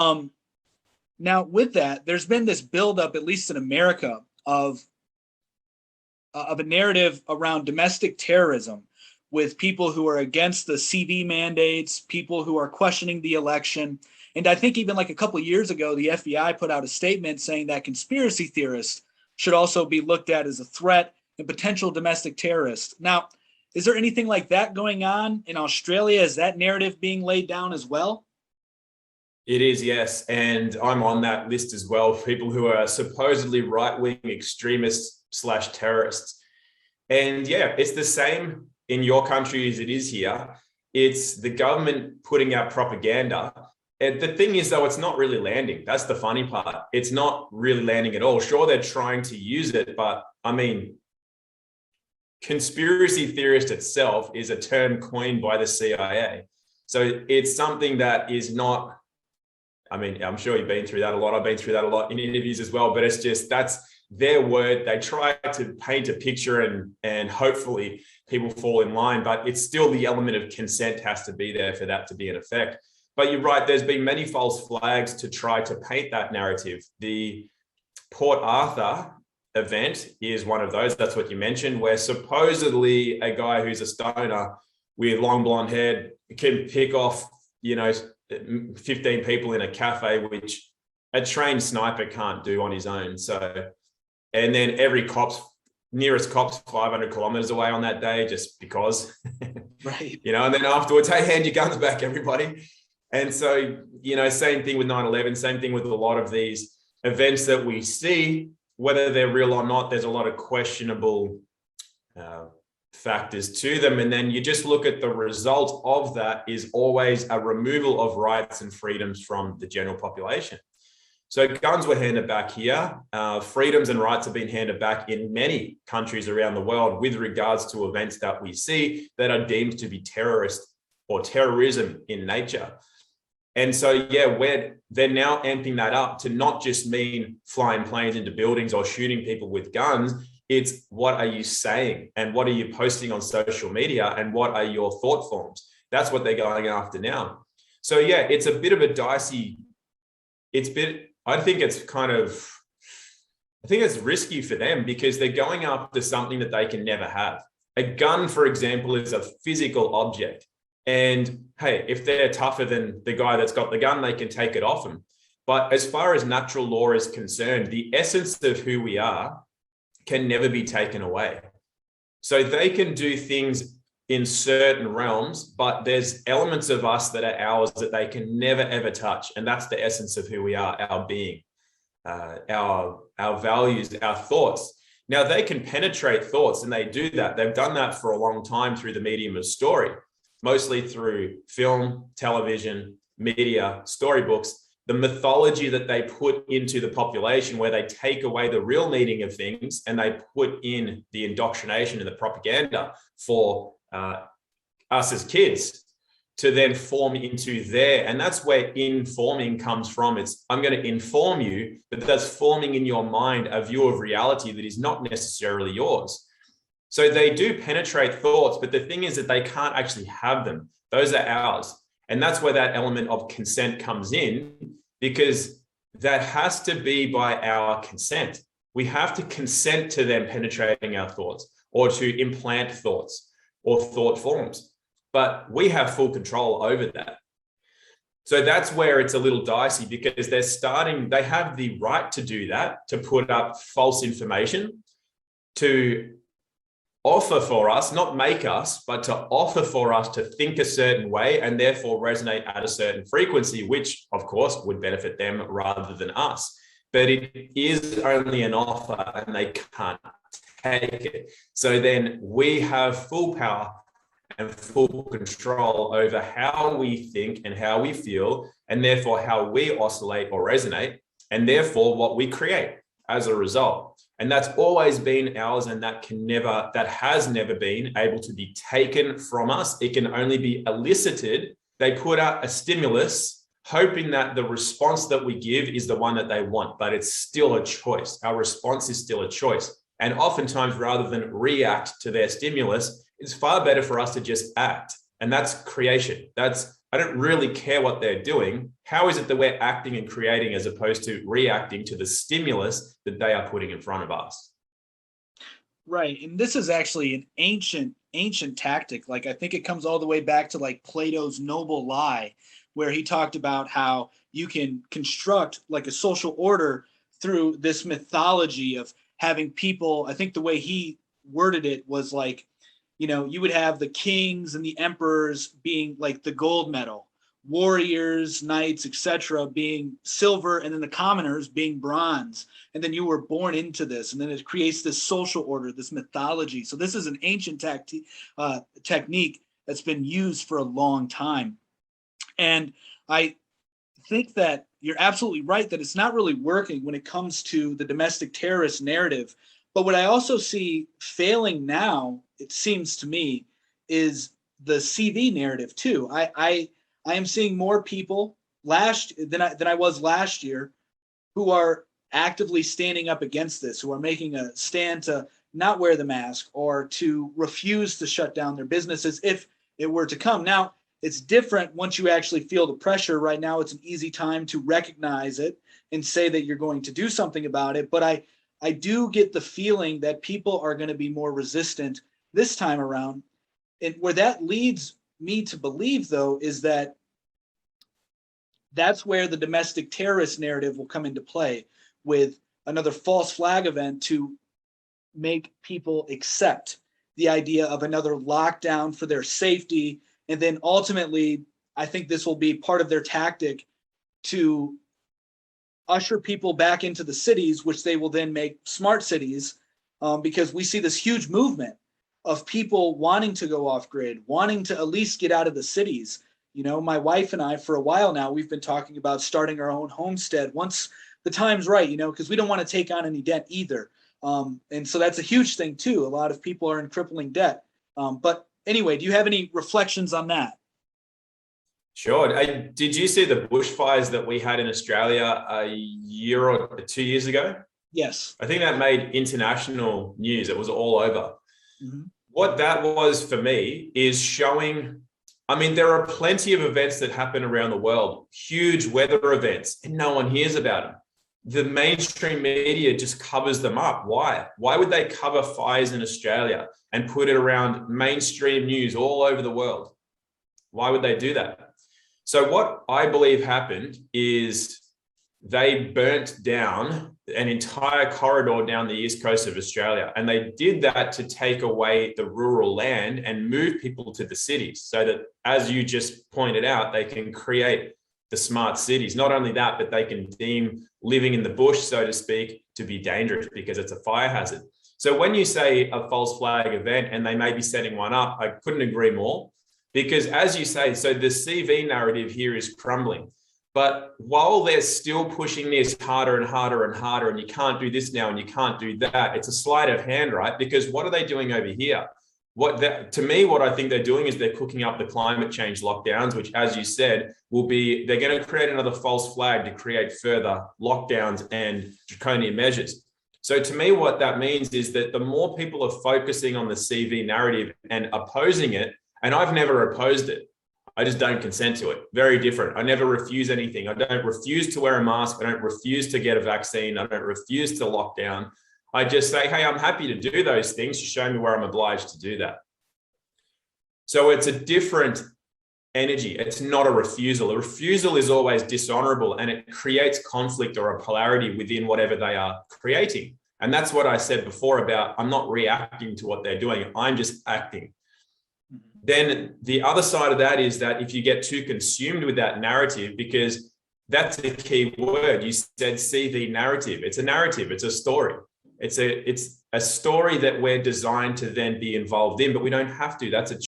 Um, Now, with that, there's been this buildup, at least in America, of a narrative around domestic terrorism, with people who are against the CV mandates, people who are questioning the election. And I think even like a couple of years ago, the FBI put out a statement saying that conspiracy theorists should also be looked at as a threat and potential domestic terrorists. Now, is there anything like that going on in Australia? Is that narrative being laid down as well? It is, yes. And I'm on that list as well. People who are supposedly right-wing extremists / terrorists. And yeah, it's the same in your country as it is here. It's the government putting out propaganda. And the thing is, though, it's not really landing. That's the funny part. It's not really landing at all. Sure, they're trying to use it, but I mean, conspiracy theorist itself is a term coined by the CIA. So it's something that is not, I mean, I'm sure you've been through that a lot. I've been through that a lot in interviews as well, but it's just, that's their word. They try to paint a picture and hopefully people fall in line, but it's still the element of consent has to be there for that to be in effect. But you're right, there's been many false flags to try to paint that narrative. The Port Arthur event is one of those. That's what you mentioned, where supposedly a guy who's a stoner with long blonde hair can pick off, 15 people in a cafe, which a trained sniper can't do on his own. So, and then nearest cop's 500 kilometers away on that day, just because, right? And then afterwards, hey, hand your guns back, everybody. And so, same thing with 9/11, same thing with a lot of these events that we see, whether they're real or not, there's a lot of questionable factors to them. And then you just look at the result of that is always a removal of rights and freedoms from the general population. So guns were handed back here. Freedoms and rights have been handed back in many countries around the world with regards to events that we see that are deemed to be terrorist or terrorism in nature. And so, yeah, they're now amping that up to not just mean flying planes into buildings or shooting people with guns. It's what are you saying and what are you posting on social media and what are your thought forms? That's what they're going after now. So, yeah, it's a bit of a dicey, I think it's risky for them because they're going after something that they can never have. A gun, for example, is a physical object. And hey, if they're tougher than the guy that's got the gun, they can take it off him. But as far as natural law is concerned, the essence of who we are can never be taken away. So they can do things in certain realms, but there's elements of us that are ours that they can never, ever touch. And that's the essence of who we are, our being, our values, our thoughts. Now, they can penetrate thoughts, and they do that. They've done that for a long time through the medium of story, mostly through film, television, media, storybooks, the mythology that they put into the population where they take away the real meaning of things and they put in the indoctrination and the propaganda for us as kids to then form into there. And that's where informing comes from. It's, I'm going to inform you, but that's forming in your mind a view of reality that is not necessarily yours. So they do penetrate thoughts, but the thing is that they can't actually have them. Those are ours. And that's where that element of consent comes in, because that has to be by our consent. We have to consent to them penetrating our thoughts or to implant thoughts or thought forms, but we have full control over that. So that's where it's a little dicey, because they have the right to do that, to put up false information, to offer for us, not make us, but to offer for us to think a certain way and therefore resonate at a certain frequency, which of course would benefit them rather than us. But it is only an offer and they can't take it. So then we have full power and full control over how we think and how we feel, and therefore how we oscillate or resonate, and therefore what we create as a result. And that's always been ours, and that has never been able to be taken from us. It can only be elicited. They put out a stimulus, hoping that the response that we give is the one that they want, but it's still a choice. Our response is still a choice. And oftentimes, rather than react to their stimulus, it's far better for us to just act. And that's creation. That's I don't really care what they're doing. How is it that we're acting and creating as opposed to reacting to the stimulus that they are putting in front of us? Right. And this is actually an ancient tactic. Like, I think it comes all the way back to like Plato's Noble Lie, where he talked about how you can construct like a social order through this mythology of having people. I think the way he worded it was like, you would have the kings and the emperors being like the gold medal, warriors, knights, etc., being silver, and then the commoners being bronze. And then you were born into this, and then it creates this social order, this mythology. So this is an ancient technique that's been used for a long time. And I think that you're absolutely right that it's not really working when it comes to the domestic terrorist narrative. But what I also see failing now, it seems to me, is the CV narrative too. I am seeing more people than I was last year who are actively standing up against this, who are making a stand to not wear the mask or to refuse to shut down their businesses if it were to come. Now, it's different once you actually feel the pressure. Right now, it's an easy time to recognize it and say that you're going to do something about it. But I do get the feeling that people are going to be more resistant this time around. And where that leads me to believe, though, is that that's where the domestic terrorist narrative will come into play, with another false flag event to make people accept the idea of another lockdown for their safety. And then ultimately, I think this will be part of their tactic to usher people back into the cities, which they will then make smart cities, because we see this huge movement of people wanting to go off grid, wanting to at least get out of the cities. My wife and I, for a while now, we've been talking about starting our own homestead once the time's right, because we don't want to take on any debt either. And so that's a huge thing too. A lot of people are in crippling debt. But anyway, do you have any reflections on that? Sure. Did you see the bushfires that we had in Australia a year or 2 years ago? Yes. I think that made international news. It was all over. Mm-hmm. What that was for me is showing, there are plenty of events that happen around the world, huge weather events, and no one hears about them. The mainstream media just covers them up. Why? Why would they cover fires in Australia and put it around mainstream news all over the world? Why would they do that? So what I believe happened is they burnt down an entire corridor down the east coast of Australia. And they did that to take away the rural land and move people to the cities so that, as you just pointed out, they can create the smart cities. Not only that, but they can deem living in the bush, so to speak, to be dangerous because it's a fire hazard. So when you say a false flag event and they may be setting one up, I couldn't agree more, because as you say, so the CV narrative here is crumbling. But while they're still pushing this harder and harder and harder, and you can't do this now and you can't do that, it's a sleight of hand, right? Because what are they doing over here? To me, what I think they're doing is they're cooking up the climate change lockdowns, which, as you said, they're going to create another false flag to create further lockdowns and draconian measures. So to me, what that means is that the more people are focusing on the CV narrative and opposing it, and I've never opposed it, I just don't consent to it. Very different. I never refuse anything. I don't refuse to wear a mask. I don't refuse to get a vaccine. I don't refuse to lock down. I just say, hey, I'm happy to do those things. You show me where I'm obliged to do that. So it's a different energy. It's not a refusal. A refusal is always dishonorable, and it creates conflict or a polarity within whatever they are creating. And that's what I said before about I'm not reacting to what they're doing. I'm just acting. Then the other side of that is that if you get too consumed with that narrative, because that's the key word, you said CV narrative. It's a narrative. It's a story. It's a story that we're designed to then be involved in, but we don't have to. That's a